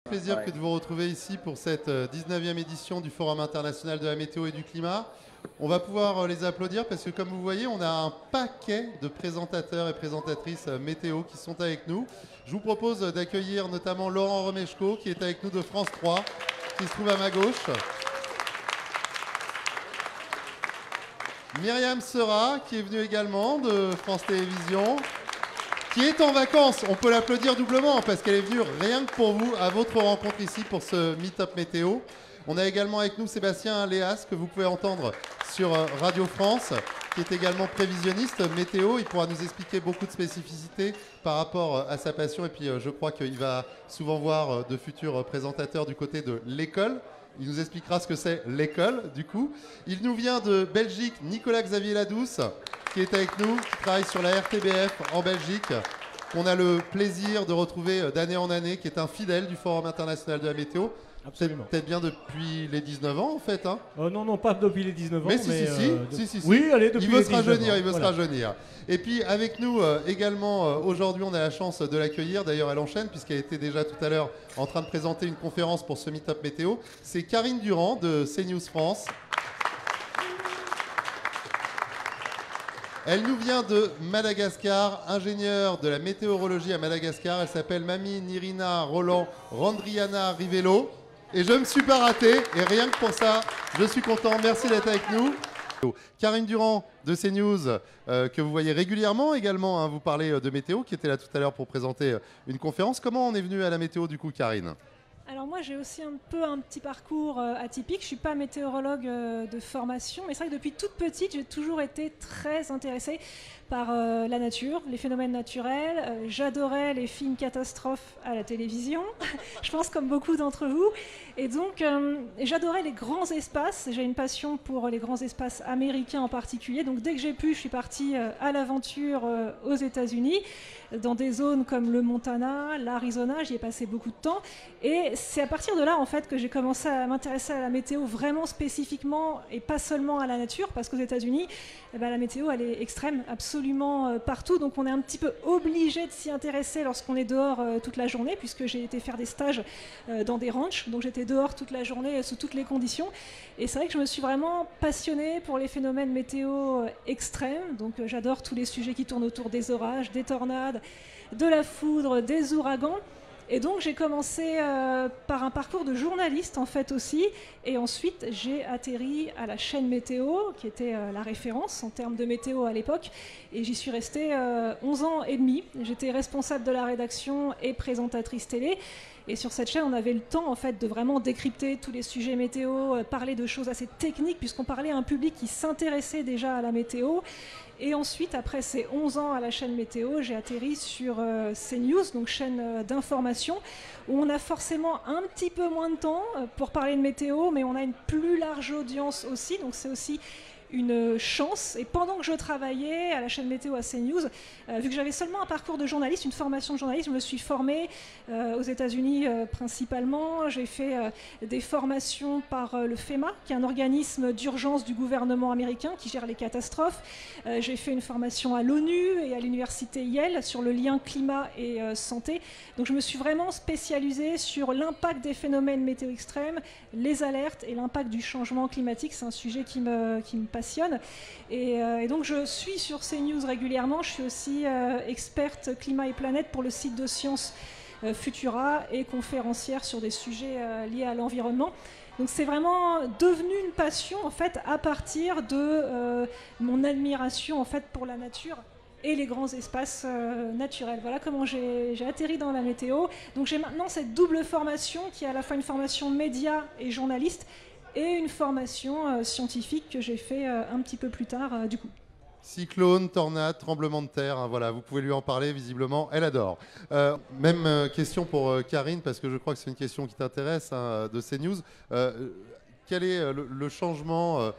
Plaisir que de vous retrouver ici pour cette 19e édition du Forum international de la météo et du climat. On va pouvoir les applaudir parce que comme vous voyez, on a un paquet de présentateurs et présentatrices météo qui sont avec nous. Je vous propose d'accueillir notamment Laurent Romeshko qui est avec nous de France 3, qui se trouve à ma gauche. Myriam Sera qui est venue également de France Télévisions, qui est en vacances. On peut l'applaudir doublement parce qu'elle est venue rien que pour vous, à votre rencontre ici pour ce Meet-up météo. On a également avec nous Sébastien Léas, que vous pouvez entendre sur Radio France, qui est également prévisionniste météo. Il pourra nous expliquer beaucoup de spécificités par rapport à sa passion. Et puis je crois qu'il va souvent voir de futurs présentateurs du côté de l'école. Il nous expliquera ce que c'est l'école, du coup. Il nous vient de Belgique, Nicolas-Xavier Ladouce, qui est avec nous, qui travaille sur la RTBF en Belgique, qu'on a le plaisir de retrouver d'année en année, qui est un fidèle du Forum international de la météo. Absolument. Peut-être bien depuis les 19 ans, en fait. Hein. Non, pas depuis les 19 ans. Mais si. Oui, allez, depuis les 19 ans. Il veut se rajeunir. Et puis, avec nous également, aujourd'hui, on a la chance de l'accueillir. D'ailleurs, elle enchaîne, puisqu'elle était déjà tout à l'heure en train de présenter une conférence pour ce Meet-up météo. C'est Karine Durand de CNews France. Elle nous vient de Madagascar, ingénieure de la météorologie à Madagascar. Elle s'appelle Mami Nirina Roland Randriana Rivello. Et je ne me suis pas raté, et rien que pour ça, je suis content. Merci d'être avec nous. Karine Durand de CNews, que vous voyez régulièrement également, hein, vous parlez de météo, qui était là tout à l'heure pour présenter une conférence. Comment on est venu à la météo du coup, Karine ? Alors moi j'ai aussi un petit parcours atypique, je ne suis pas météorologue de formation, mais c'est vrai que depuis toute petite j'ai toujours été très intéressée par la nature, les phénomènes naturels. J'adorais les films catastrophes à la télévision, je pense comme beaucoup d'entre vous. Et donc j'adorais les grands espaces, j'ai une passion pour les grands espaces américains en particulier. Donc dès que j'ai pu, je suis partie à l'aventure aux États-Unis, dans des zones comme le Montana, l'Arizona, j'y ai passé beaucoup de temps. Et c'est à partir de là en fait que j'ai commencé à m'intéresser à la météo vraiment spécifiquement et pas seulement à la nature, parce qu'aux États-Unis, la météo elle est extrême, absolument partout. Donc on est un petit peu obligé de s'y intéresser lorsqu'on est dehors toute la journée, puisque j'ai été faire des stages dans des ranchs, donc j'étais dehors toute la journée sous toutes les conditions. Et c'est vrai que je me suis vraiment passionnée pour les phénomènes météo extrêmes. Donc j'adore tous les sujets qui tournent autour des orages, des tornades, de la foudre, des ouragans. Et donc j'ai commencé par un parcours de journaliste en fait aussi, et ensuite j'ai atterri à la chaîne météo qui était la référence en termes de météo à l'époque, et j'y suis restée 11 ans et demi. J'étais responsable de la rédaction et présentatrice télé. Et sur cette chaîne, on avait le temps en fait de vraiment décrypter tous les sujets météo, parler de choses assez techniques puisqu'on parlait à un public qui s'intéressait déjà à la météo. Et ensuite, après ces 11 ans à la chaîne météo, j'ai atterri sur CNews, donc chaîne d'information, où on a forcément un petit peu moins de temps pour parler de météo, mais on a une plus large audience aussi, donc c'est aussi une chance. Et pendant que je travaillais à la chaîne météo à CNews, vu que j'avais seulement un parcours de journaliste, une formation de journaliste, je me suis formée aux États-Unis principalement. J'ai fait des formations par le FEMA, qui est un organisme d'urgence du gouvernement américain qui gère les catastrophes. J'ai fait une formation à l'ONU et à l'université Yale sur le lien climat et santé. Donc je me suis vraiment spécialisée sur l'impact des phénomènes météo extrêmes, les alertes et l'impact du changement climatique. C'est un sujet qui me passionne. Et donc je suis sur CNews régulièrement. Je suis aussi experte climat et planète pour le site de sciences Futura et conférencière sur des sujets liés à l'environnement. Donc c'est vraiment devenu une passion en fait à partir de mon admiration en fait pour la nature et les grands espaces naturels. Voilà comment j'ai atterri dans la météo. Donc j'ai maintenant cette double formation qui est à la fois une formation média et journaliste, et une formation scientifique que j'ai fait un petit peu plus tard du coup. Cyclone, tornade, tremblement de terre, hein, voilà, vous pouvez lui en parler visiblement, elle adore. Même question pour Karine, parce que je crois que c'est une question qui t'intéresse hein, de CNews. Quel est le changement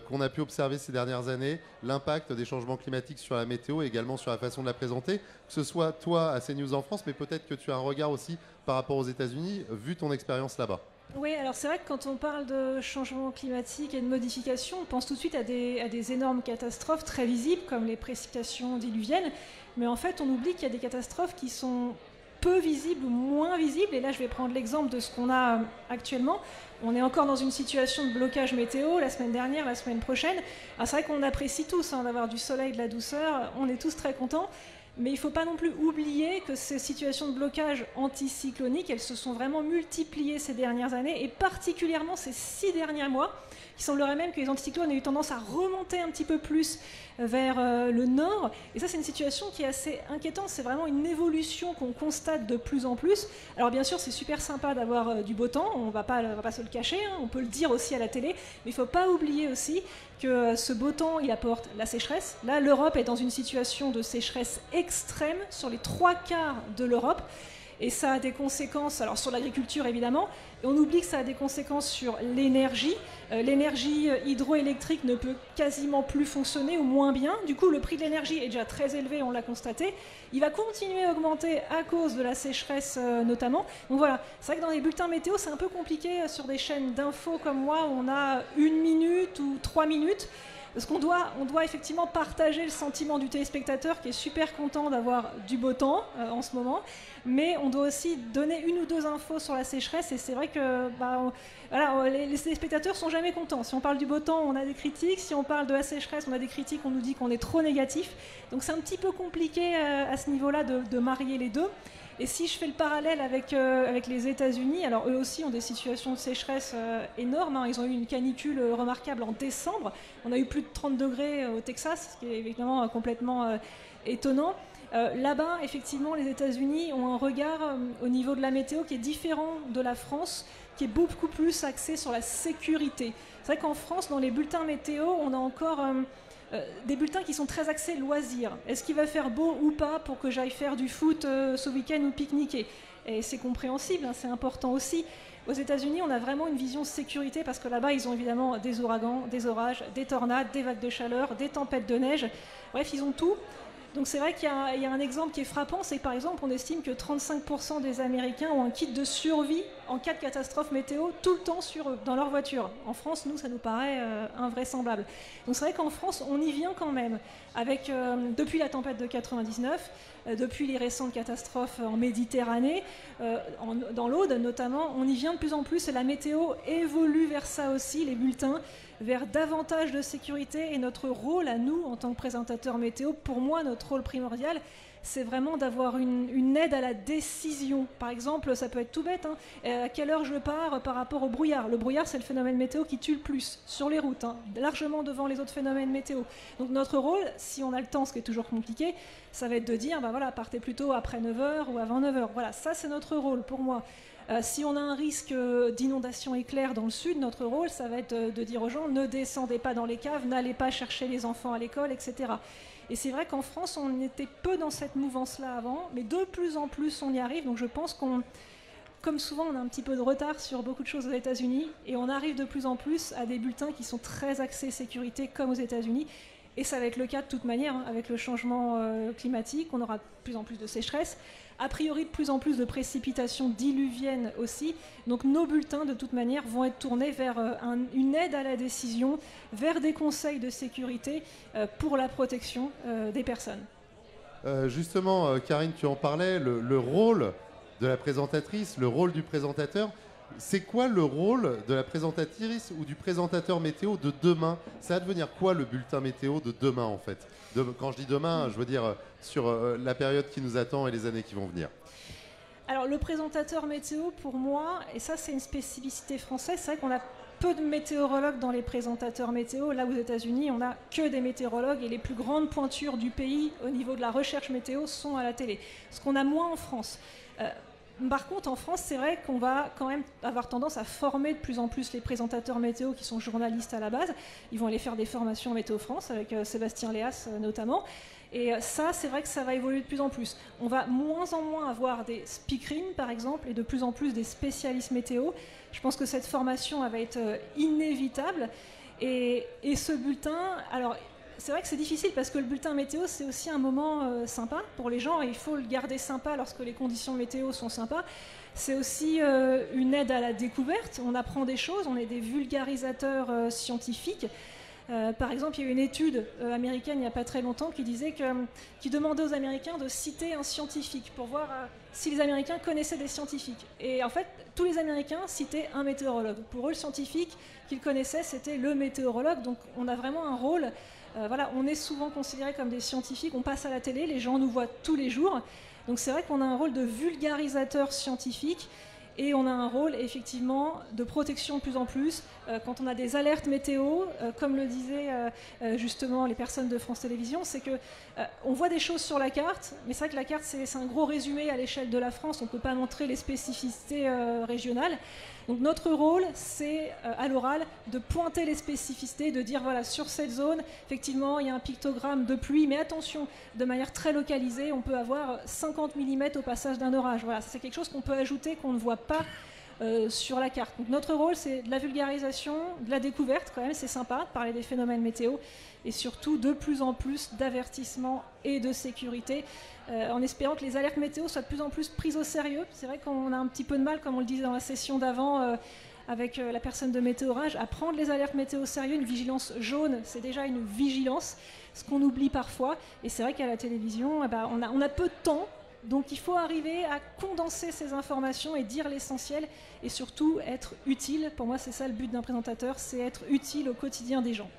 qu'on a pu observer ces dernières années, l'impact des changements climatiques sur la météo et également sur la façon de la présenter, que ce soit toi à CNews en France, mais peut-être que tu as un regard aussi par rapport aux États-Unis, vu ton expérience là-bas. Oui, alors c'est vrai que quand on parle de changement climatique et de modification, on pense tout de suite à des énormes catastrophes très visibles comme les précipitations diluviennes, mais en fait on oublie qu'il y a des catastrophes qui sont peu visibles ou moins visibles. Et là, je vais prendre l'exemple de ce qu'on a actuellement. On est encore dans une situation de blocage météo la semaine dernière, la semaine prochaine. Alors, c'est vrai qu'on apprécie tous d'avoir du soleil, de la douceur. On est tous très contents. Mais il ne faut pas non plus oublier que ces situations de blocage anticycloniques, elles se sont vraiment multipliées ces dernières années, et particulièrement ces 6 derniers mois. Il semblerait même que les anticyclones aient eu tendance à remonter un petit peu plus vers le nord. Et ça, c'est une situation qui est assez inquiétante. C'est vraiment une évolution qu'on constate de plus en plus. Alors bien sûr, c'est super sympa d'avoir du beau temps. On ne va pas se le cacher. On peut le dire aussi à la télé. Mais il ne faut pas oublier aussi que ce beau temps, il apporte la sécheresse. Là, l'Europe est dans une situation de sécheresse extrême sur les 3/4 de l'Europe. Et ça a des conséquences, alors sur l'agriculture évidemment, et on oublie que ça a des conséquences sur l'énergie. L'énergie hydroélectrique ne peut quasiment plus fonctionner, ou moins bien. Du coup, le prix de l'énergie est déjà très élevé, on l'a constaté. Il va continuer à augmenter à cause de la sécheresse notamment. Donc voilà, c'est vrai que dans les bulletins météo, c'est un peu compliqué sur des chaînes d'infos comme moi, où on a 1 minute ou 3 minutes. Parce qu'on doit effectivement partager le sentiment du téléspectateur qui est super content d'avoir du beau temps en ce moment, mais on doit aussi donner 1 ou 2 infos sur la sécheresse, et c'est vrai que les téléspectateurs sont jamais contents. Si on parle du beau temps, on a des critiques. Si on parle de la sécheresse, on a des critiques, on nous dit qu'on est trop négatif. Donc c'est un petit peu compliqué à ce niveau-là de marier les deux. Et si je fais le parallèle avec les États-Unis, alors eux aussi ont des situations de sécheresse énormes. Ils ont eu une canicule remarquable en décembre. On a eu plus de 30 degrés au Texas, ce qui est évidemment complètement étonnant. Là-bas, effectivement, les États-Unis ont un regard au niveau de la météo qui est différent de la France, qui est beaucoup plus axé sur la sécurité. C'est vrai qu'en France, dans les bulletins météo, on a encore des bulletins qui sont très axés loisirs. Est-ce qu'il va faire beau ou pas pour que j'aille faire du foot ce week-end ou pique-niquer? Et c'est compréhensible, c'est important aussi. Aux États-Unis, on a vraiment une vision sécurité, parce que là-bas, ils ont évidemment des ouragans, des orages, des tornades, des vagues de chaleur, des tempêtes de neige. Bref, ils ont tout. Donc c'est vrai qu'il y a un exemple qui est frappant, c'est que par exemple on estime que 35% des Américains ont un kit de survie en cas de catastrophe météo tout le temps sur eux, dans leur voiture. En France, nous, ça nous paraît invraisemblable. Donc c'est vrai qu'en France, on y vient quand même, avec, depuis la tempête de 99, depuis les récentes catastrophes en Méditerranée, dans l'Aude notamment, on y vient de plus en plus, et la météo évolue vers ça aussi, les bulletins, vers davantage de sécurité. Et notre rôle à nous, en tant que présentateurs météo, pour moi, notre rôle primordial, c'est vraiment d'avoir une aide à la décision. Par exemple, ça peut être tout bête, à quelle heure je pars par rapport au brouillard. Le brouillard, c'est le phénomène météo qui tue le plus sur les routes, largement devant les autres phénomènes météo. Donc notre rôle, si on a le temps, ce qui est toujours compliqué, ça va être de dire, partez plutôt après 9h ou avant 9h. Voilà, ça c'est notre rôle pour moi. Si on a un risque d'inondation éclair dans le sud, notre rôle, ça va être de dire aux gens, ne descendez pas dans les caves, n'allez pas chercher les enfants à l'école, etc. Et c'est vrai qu'en France, on était peu dans cette mouvance-là avant, mais de plus en plus, on y arrive. Donc je pense comme souvent, on a un petit peu de retard sur beaucoup de choses aux États-Unis, et on arrive de plus en plus à des bulletins qui sont très axés sécurité, comme aux États-Unis. Et ça va être le cas de toute manière, avec le changement climatique. On aura de plus en plus de sécheresse. A priori, de plus en plus de précipitations diluviennes aussi. Donc nos bulletins, de toute manière, vont être tournés vers une aide à la décision, vers des conseils de sécurité pour la protection des personnes. Justement, Karine, tu en parlais, le rôle de la présentatrice, le rôle du présentateur. C'est quoi le rôle de la présentatrice ou du présentateur météo de demain? Ça va devenir quoi le bulletin météo de demain en fait? Quand je dis demain, je veux dire sur la période qui nous attend et les années qui vont venir. Alors le présentateur météo, pour moi, et ça c'est une spécificité française, c'est vrai qu'on a peu de météorologues dans les présentateurs météo. Là aux États-Unis, on n'a que des météorologues, et les plus grandes pointures du pays au niveau de la recherche météo sont à la télé. Ce qu'on a moins en France. Par contre, en France, c'est vrai qu'on va quand même avoir tendance à former de plus en plus les présentateurs météo qui sont journalistes à la base. Ils vont aller faire des formations Météo France avec Sébastien Léas notamment. Et ça, c'est vrai que ça va évoluer de plus en plus. On va moins en moins avoir des speakerines, par exemple, et de plus en plus des spécialistes météo. Je pense que cette formation elle va être inévitable. Et ce bulletin... Alors, c'est vrai que c'est difficile parce que le bulletin météo, c'est aussi un moment sympa pour les gens, et il faut le garder sympa lorsque les conditions météo sont sympas. C'est aussi une aide à la découverte. On apprend des choses, on est des vulgarisateurs scientifiques. Par exemple, il y a eu une étude américaine il n'y a pas très longtemps qui demandait aux Américains de citer un scientifique pour voir si les Américains connaissaient des scientifiques. Et en fait, tous les Américains citaient un météorologue. Pour eux, le scientifique qu'ils connaissaient, c'était le météorologue. Donc on a vraiment un rôle. Voilà, on est souvent considérés comme des scientifiques. On passe à la télé, les gens nous voient tous les jours. Donc c'est vrai qu'on a un rôle de vulgarisateur scientifique. Et on a un rôle effectivement de protection de plus en plus. Quand on a des alertes météo, comme le disaient justement les personnes de France Télévisions, c'est que on voit des choses sur la carte, mais c'est vrai que la carte c'est un gros résumé à l'échelle de la France, on ne peut pas montrer les spécificités régionales. Donc notre rôle, c'est à l'oral de pointer les spécificités, de dire voilà, sur cette zone, effectivement, il y a un pictogramme de pluie, mais attention, de manière très localisée, on peut avoir 50 mm au passage d'un orage. Voilà, c'est quelque chose qu'on peut ajouter, qu'on ne voit pas sur la carte. Donc notre rôle, c'est de la vulgarisation, de la découverte quand même, c'est sympa de parler des phénomènes météo, et surtout de plus en plus d'avertissement et de sécurité, en espérant que les alertes météo soient de plus en plus prises au sérieux. C'est vrai qu'on a un petit peu de mal, comme on le disait dans la session d'avant, avec la personne de Météorage, à prendre les alertes météo au sérieux. Une vigilance jaune, c'est déjà une vigilance, ce qu'on oublie parfois. Et c'est vrai qu'à la télévision, on a peu de temps. Donc il faut arriver à condenser ces informations et dire l'essentiel, et surtout être utile. Pour moi, c'est ça le but d'un présentateur, c'est être utile au quotidien des gens.